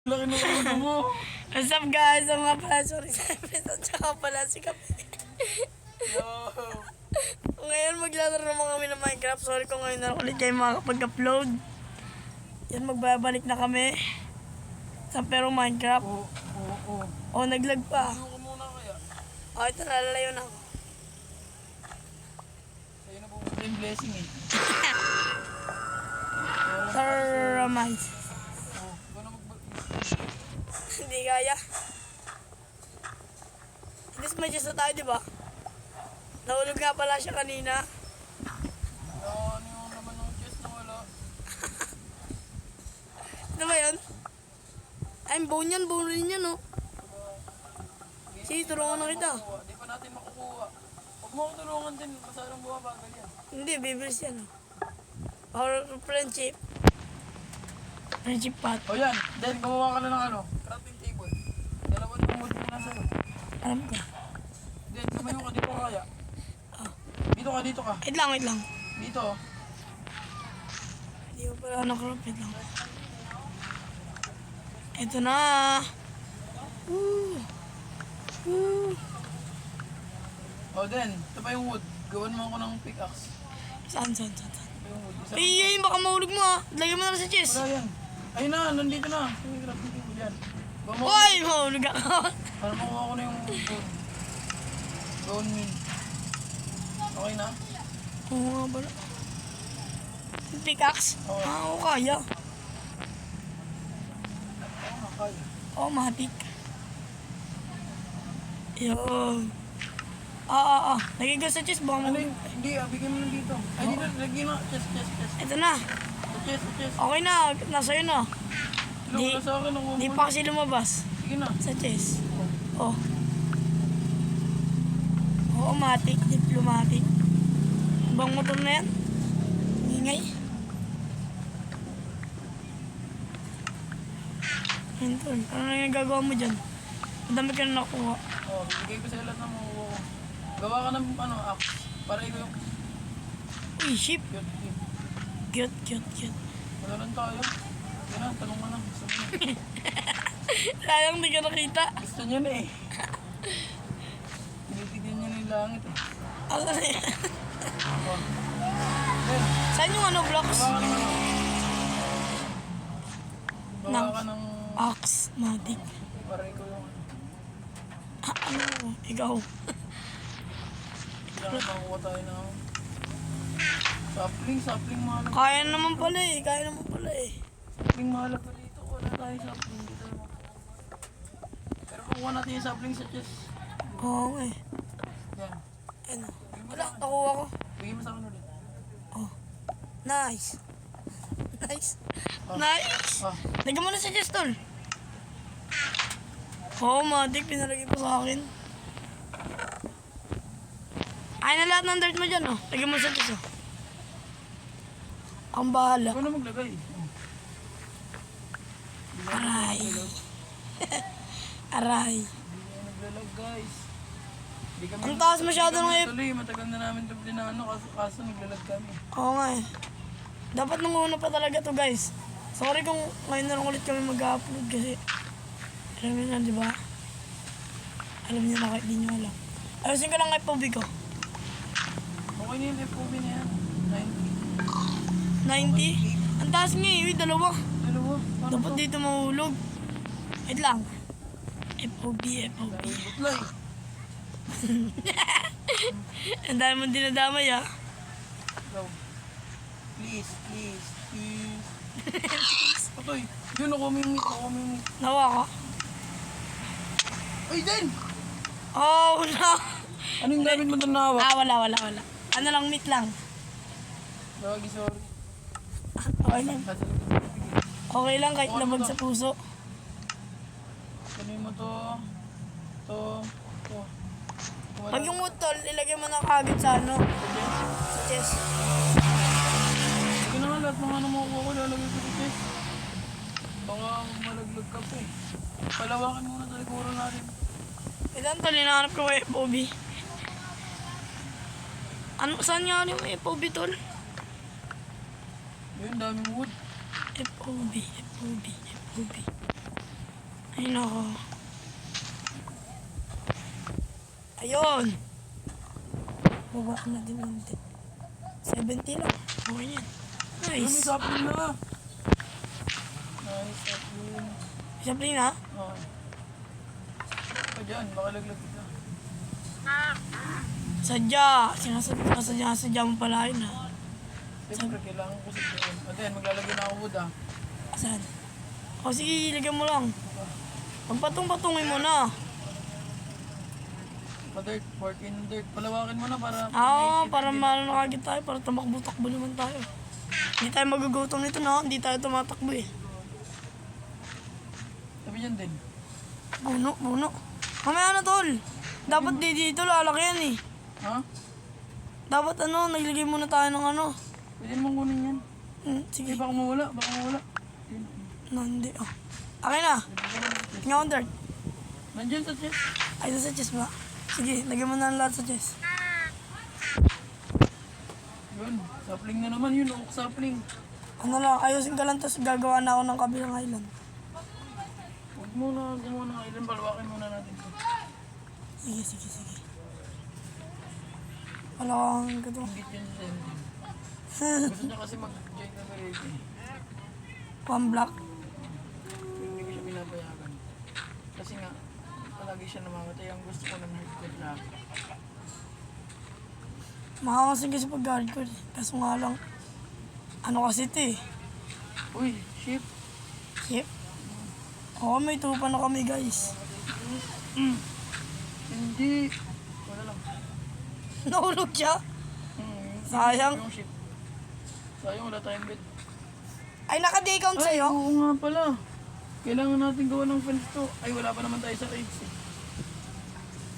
Laki ng ulo mo. What's up guys? Ang mga pala, sorry sa episode. Tsaka pala si Kape. Yo. Ngayon maglalaro naman kami ng Minecraft. Sorry kung ngayon na ulit kayo makakapag-upload. Yan, magbabalik na kami. Sa pero Minecraft. Oh, naglag pa. Ano ko muna kaya? Oh, ito nalalayo na ako. Sa'yo na pupunta yung blessing eh. Termites. Oh, gano'n Hindi kaya. At least may Diyos na tayo, di ba? Nahulog nga pala siya kanina. ano yung naman ng chest na wala? Ano ba yun? Ay, bone yan, bone rin yan, oh. Sige, tulungan na kita. Di pa natin makukuha. Huwag mo ako tulungan din. Masarang bumabagal yan. Hindi, bibilis yan, oh. Or friendship. Friendship pot. O yan. Then, gumawa ka na ng ano? Crafting table. Dalawa ng mood mo na sa'yo. Alam ko. Then, tumayo ka dito kaya. Dito ka, dito ka. Wait lang, wait lang. Dito. Hindi ko pala nakrop, wait lang. Ito na. Woo. Woo. O then, ito pa yung wood. Gawan mo ako ng pickaxe. Saan? Ito yung wood. Isa Ay, baka mahulog mo, ah. Lagyan mo na lang sa chest. wala yan. Ayun na, nandito na. Yung crafting table yan. Gawa mo. Uy, mahulog ako. Para makuha ko na yung gold. Gold mean. Okay na? Oo nga pala. Pickaxe? Oo. Oo, kaya. Oo, nakaya. Oo, matik. Yun. Lagay ko sa chest, baka Ano mahulog. yung, hindi bigyan mo na dito. Ay, dito, lagyan na. Chest. Ito na. Sa chest. Okay na, nasa'yo na. Tulong ka sa akin, Di pa kasi lumabas Sige na. sa chest. Oh. Automatic, diplomatic. Ibang motor na yan. Ingay. Yan tol. Ano na yung gagawa mo dyan? Madami ka na nakuha. Oh, bigay ko sa lahat ng makuha ko. Gawa ka ng axe. Para ikaw yung Uy, ship. cute. Wala lang tayo. Sige na, tanong ka na. Gusto mo na. Sayang di ka nakita. Gusto niya na eh. Tinitignan niya na yung langit eh. Asa na yan? Oh. Then, Saan yung ano, blocks? gawa ka ng Gawa ka ng Axe, matic. para ikaw yung Ano? Ikaw. kailangan makuha tayo ng sapling mahal. Kaya naman pala eh. Sapling mahal pa dito. Wala tayo sapling dito. Pero kukuha natin yung sapling sa chest. Oo nga eh. Yan. Ano? Wala, nakuha ko. Bigyan mo sa akin ulit. Oh. Nice. Ah. Nice. Ah, Lagyan mo na sa chest, tol. Oo, matik. Pinalagay pa sa akin. Ay na lahat ng dirt mo dyan, oh. Lagyan mo sa chest, oh. Ang bahala. ikaw na maglagay. Aray. Aray. Hindi na naglalag guys. Hindi kami Ang taas masyado ng F. tuloy. Matagal na namin ito plinano kaso naglalag kami. Oo nga eh. Dapat nung una pa talaga to, guys. Sorry kung ngayon na lang ulit kami mag-upload kasi alam niyo na, di ba? Alam niyo na kahit di niyo alam. Ayusin ko lang kay Pobi ko. Okay na yung FOB na yan. 90? Ang taas nga eh. Uy, dalawa. Dalawa. Paano Dapat to? dito mahulog. Wait lang. FOB. Butlay. Ang dami mong dinadamay, ah. Go. Please. Patoy. Yun ako may meat. Nawa ka. Ay, din! Oh, no. Ano yung gamit mo doon na hawak? Wala. Ano lang, meat lang. Sorry. Okay lang. Okay lang kahit labag sa puso. Kunin mo to. To. Pag yung utol, ilagay mo na kagad sa ano. Sa chest. Sige na nga, lahat mga ano makukuha ko, lalagay ko sa chest. Baka malaglag ka pa eh. Palawakin muna sa likuran natin. Ilan tol, hinahanap ko kay FOB. Ano, saan nga yung FOB tol? Yun, daming wood. FOB. Ay, nako. Ayun. Baba ka na din konti. 70 lang. Okay yan. Ay, may Nice. sapling na. Nice, sapling. Siyempre na. Oo. Pa dyan, baka laglag ka. Sadya. Sadya mo pala yun ha. Siyempre, kailangan ko sa doon. At yan, maglalagay na ako wood ah. Saan? O sige, ilagyan mo lang. Magpatong-patungin mo na. Pa-dirt, work in dirt. Palawakin mo na para... Para maano na kagad tayo. Para tumakbo-takbo naman tayo. Hindi tayo magugutom nito na. Hindi tayo tumatakbo eh. Sabi dyan din. Buno. Mamaya na tol. Dapat dito lalaki yan eh. Ha? Dapat naglagay muna tayo ng ano. Pwede mong kunin yan. Sige. Baka mawala, baka mawala. Yun. Hindi. Oh. Okay na. Tingnan ko dirt. Nandyan sa chest. Ay, sa chest ba? Sige, lagyan mo na ang lahat sa chest. Yun, sapling na naman yun. Oak sapling. Ano lang, ayusin ka lang tapos gagawa na ako ng kabilang island. Huwag mo na gumawa ng island. Palawakin muna natin ito. Sige. Wala kang gato. Hingit yun sa ending. Gusto niya kasi mag-join na Mereki. One block. Hindi ko siya binabayagan. Kasi nga, palagi siya namamatay. Ang gusto ko ng hardcore lang. Makakasin kasi pag hardcore eh. Kaso nga lang, ano kasi ito eh. Uy, ship. Yep. Oo, may tupa na kami guys. Hindi. Wala lang. Nahulog siya. Sayang. Yung ship. Sayang, wala tayong bed. Ay, naka-day count Ay, sa'yo. oo nga pala. Kailangan natin gawa ng fence to. Ay, wala pa naman tayo sa caves eh.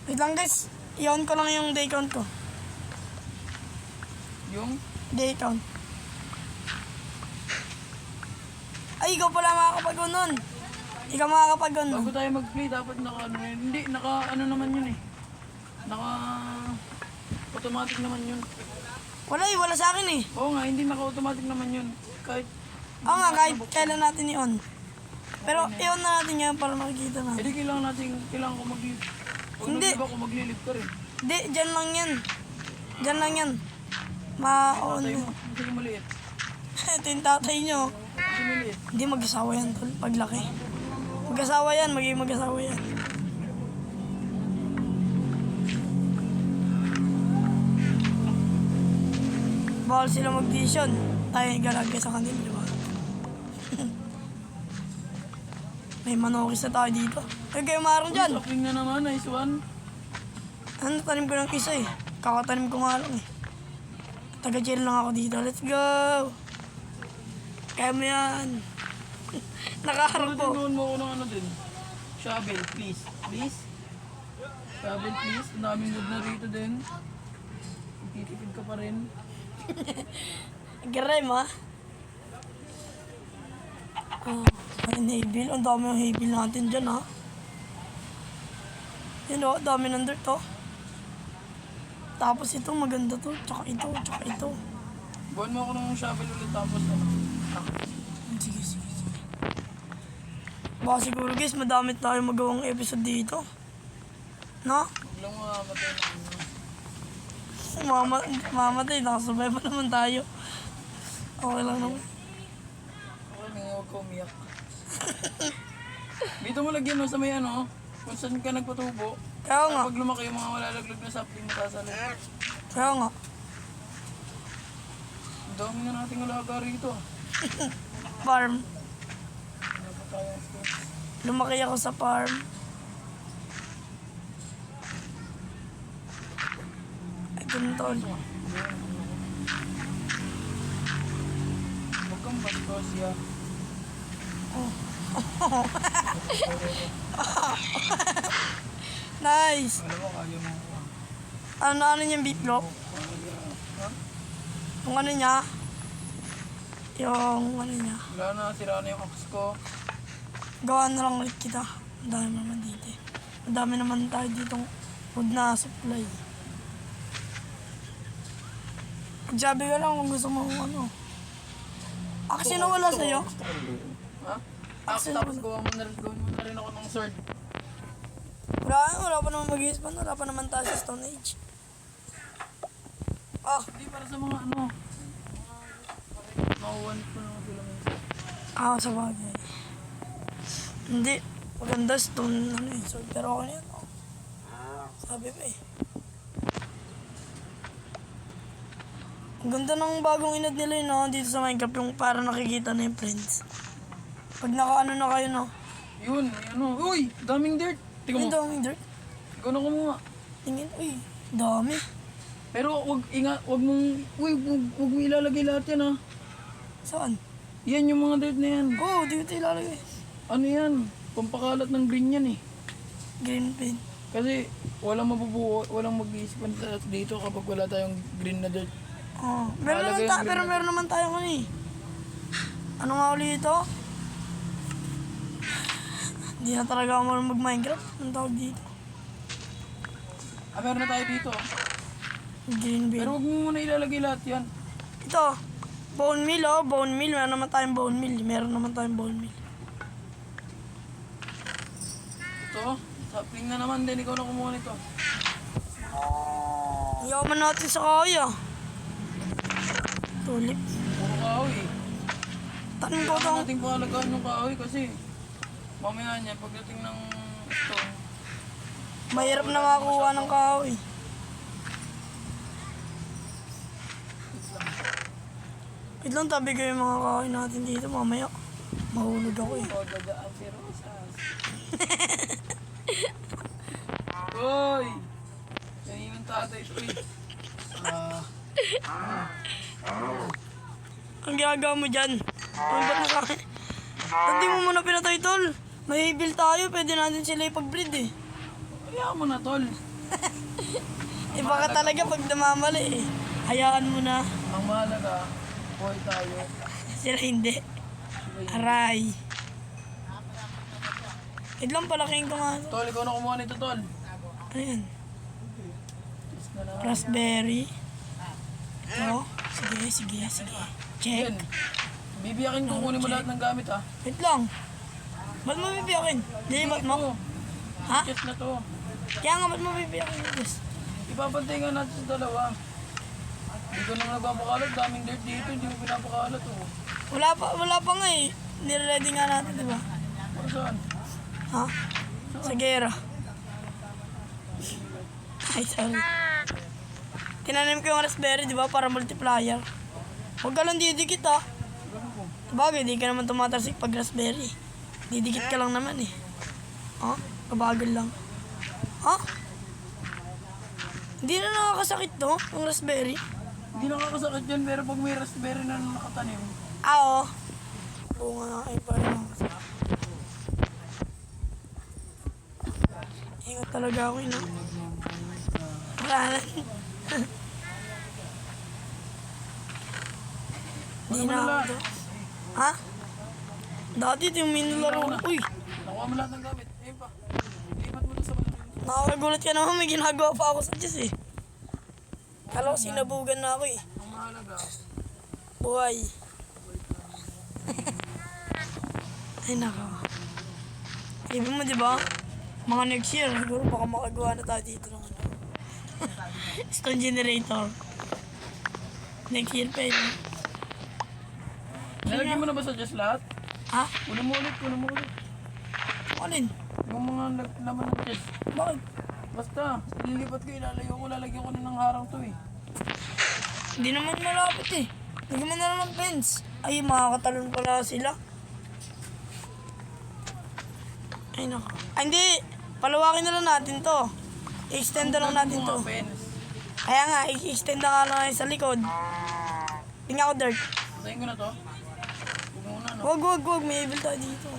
Wait lang guys. I-on ko lang yung day count ko. Yung? Day count. Ay, ikaw pala makakapag-on nun. Ikaw makakapag-on nun. Bago tayo mag-play, dapat naka ano yun. Hindi, naka ano naman yun eh. Naka automatic naman yun. Wala sa akin eh. Oo nga, hindi naka-automatic naman yun. Kahit, Oo nga, kahit kailan natin i-on. Pero i-on na natin yan para makikita na. hindi kailangan ko mag-live. Huwag Hindi. na ba kung mag-live ka rin? Hindi, dyan lang yan. Dyan lang yan. Ma-on Tatay mo. mo, sige maliit. Ito yung tatay nyo. Sige maliit. Hindi mag-asawa yan, tol. Paglaki. Mag-asawa yan, magiging mag-asawa yan. Bawal sila mag-decision. Tayo yung galaga sa kanila, di ba? May manokis na tayo dito. Ay, kayo marang dyan. Sapling na naman, nice one. Ano, tanim ko ng isa eh. Kakatanim ko nga lang eh. Taga-chill lang ako dito. Let's go! Kaya mo yan. Nakaharap Pwede ko. gawin mo ako ng ano din. Shovel, please. Please? Shovel, please. Ang daming wood na rito din. Titipid ka pa rin. Garem ha? Oh, ay haybill. Ang dami ng haybill natin dyan ha. Yan o, dami ng dirt oh. Tapos ito maganda to. Tsaka ito. Buwan mo ako ng shovel ulit tapos ano. Sige. Baka siguro guys, madami tayo magawang episode dito. No? Huwag lang mamatay na ano. Mamatay, nakasabay pa naman tayo. Okay lang naman. Okay, huwag ka umiyak. Dito mo lagyan mo sa may ano, kung saan ka nagpatubo. Kaya nga, Pag lumaki yung mga malalaglag na sapling mo sasalit. kaya nga. Ang dami na nating alaga rito. Farm. Dapat tayo ang space. Lumaki ako sa farm. Ito na tol. Huwag kang bastos ya. Nice. Alam mo, kaya mo ako. Ano niyang beetroot? Yung ano niya? Yung ano niya? Wala na, sira na yung axe ko. Gawa na lang ulit kita. Ang dami naman dito eh. Ang dami naman tayo ditong food na supply. Sabi ka lang kung gusto mo ano. Action na wala sa'yo. Ha? Action Tapos naman. gawin mo na rin ako ng sword. Wala pa naman mag-i-spawn. Wala pa naman tayo sa Stone Age. Ah, Hindi para sa mga ano. Makuwan ko na sila minsan. sa bagay. Hindi. Maganda stone, sword. Pero ako na yan. Sabi pa eh. Ang ganda ng bagong inad nila yun, no? Dito sa Minecraft, yung para nakikita na yung friends. Pag nakaano na kayo, no? Yun, ano. Uy! Daming dirt! Tingnan Ang mo. daming dirt. Ikaw na kumuha. Tingin, uy, dami. Pero wag mong, uy, wag mo ilalagay lahat yan ha. Saan? Yan yung mga dirt na yan. Oo, dito ilalagay. Ano yan? Pampakalat ng green yan eh. Green pen. Kasi walang mabubuo, walang mag-iispan dito kapag wala tayong green na dirt. Oh, Ilalagay yung green na meron naman tayo ano eh. Ano nga ulit ito? Hindi na talaga ako marunong mag-Minecraft. Anong tawag dito? Meron na tayo dito. Green pen. Pero wag mo muna ilalagay lahat yan. Ito, bone meal, oh. Bone meal. Meron naman tayong bone meal. Meron naman tayong bone meal. Ito, sapling na naman din. Ikaw na kumuha nito. Yaman natin sa kaya. Tulip. Puro kahoy. Tanim ko Kailangan itong... natin pahalagaan yung kahoy kasi mamaya niya pagdating ng stone. Mahirap na makakuha ng kahoy. Wait lang, tabi ko yung mga kahoy natin dito. Mamaya, mahulog ako eh. O, dadaan si Rosas. Uy! Yan yung tatay. Uy! Ang ginagawa mo dyan? Ang ba't na sa akin? Hindi mo muna pinatay, tol. May build tayo, pwede natin sila ipag-breed eh. Kaya mo na, tol. Eh baka talaga pag namamali eh. Hayaan mo na. Ang mahalaga, buhay tayo. Sila hindi. Aray. Wait lang, palaking ko nga. Tol, ikaw na kumuha nito, tol. Ano yan? Yes na lang. Raspberry. Ito. Sige. Check. Yan. Bibiyakin ko kunin mo lahat ng gamit, ha? Wait lang. Ba't mo bibiyakin? Dilibat mo? Ha? Yes na to. Kaya nga, ba't mo bibiyakin? Yes. Ipapantay nga natin sa dalawa. Hindi ko naman nagpapakalat. Daming dirt dito. Hindi ko pinapakalat, oh. Wala pa nga eh. Nire-ready nga natin, di ba? Para saan? Ha? Sa gera. Ay, sorry. Tinanim ko yung raspberry, di ba? Para multiplier. Huwag ka lang didikit, ha? Sabagay, di ka naman tumatasik pag raspberry. Didikit ka lang naman, eh. Ha? Kabagal lang. Ha? Hindi na nakakasakit, to, yung raspberry. Hindi nakakasakit yan, pero pag may raspberry na nakatanim, Oo. Oo nga, ay parang nakakasakit. Ingat talaga ako, ina. Paralan. Hindi na ako to. Ha? Dati ito yung minularo. Uy, nakuha mo lahat ng gamit. Ayun pa. Lipat mo doon sa malaking. nakakagulat ka naman. May ginagawa pa ako sa Diyos eh. Kala ko sinabugan na ako eh. Ang mahalaga. Buhay. Ay nako. Ibig mo diba? Mga next year, siguro baka makagawa na tayo dito ng ano. Stone generator. Next year pa yun. Nalagyan mo na ba sa Diyos lahat? Ha? Kunin mo ulit. Alin? Yung mga laman ng Diyos. Bakit? Basta, lilipat ko, ilalayo ko, lalagyan ko na ng harang to eh. Hindi naman malapit eh. Lagyan mo na lang ng fence. Ay, makakatalon pala sila. Ay nako. Ay hindi! Palawakin na lang natin to. I-extend na lang natin to. Fence. Kaya nga, i-extend na nga lang natin sa likod. Tingnan ko dirt. Patayin ko na to. Huwag muna, no? Wag. May evil tayo dito.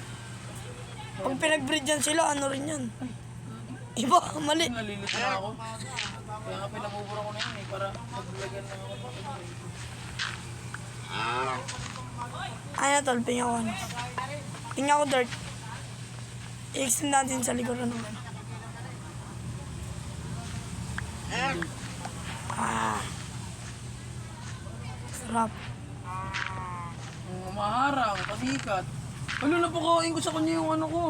Pag pinag-breed yan sila, ano rin yan? Iba, mali. Nalilito na ako. Kaya nga pinabubura ko na yun eh, para maglagyan na ako. Ay na tol, tingnan ko ano. Tingnan ko dirt. I-extend natin sa likod ano. Sarap. Maharang, pasikat. Ano, napakain ko sa kanya yung ano ko.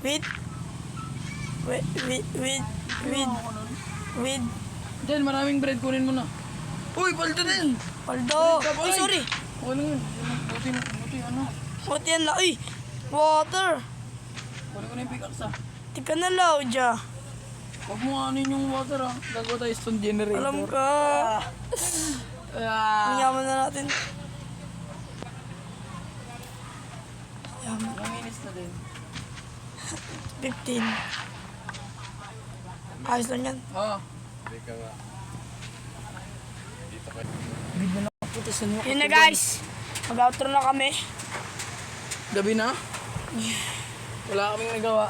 With, with, with, with, with, Ano ako nun? with, Diyan, maraming bread. Kunin mo na. Uy, paldo din! paldo. Bread ka, Uy, boy. sorry. Okay lang yun. Buti ano. Buti yan lang. Uy, water. Kunin ko na yung pickaxe ah. Di ka na loud dyan. Huwag mo anin yung water ah. Gagawa tayo stone generator. Alam ka. Ang yaman na natin. Yaman. Ilang minutes na din. 15. Ayos lang yan. Oo. Bigla na kaputisan mo. Yun na guys. Mag-outro na kami. Gabi na? Wala kaming nagawa.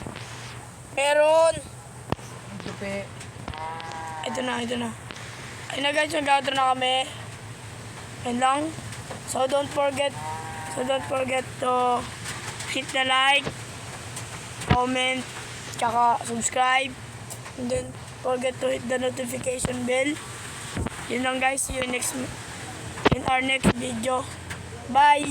Meron. Ang tupi. Ito na. Ayun na guys, mag-outro na kami. Yan lang. So don't forget to hit the like, comment, tsaka subscribe. And then forget to hit the notification bell. Yun lang guys. See you in our next video. Bye!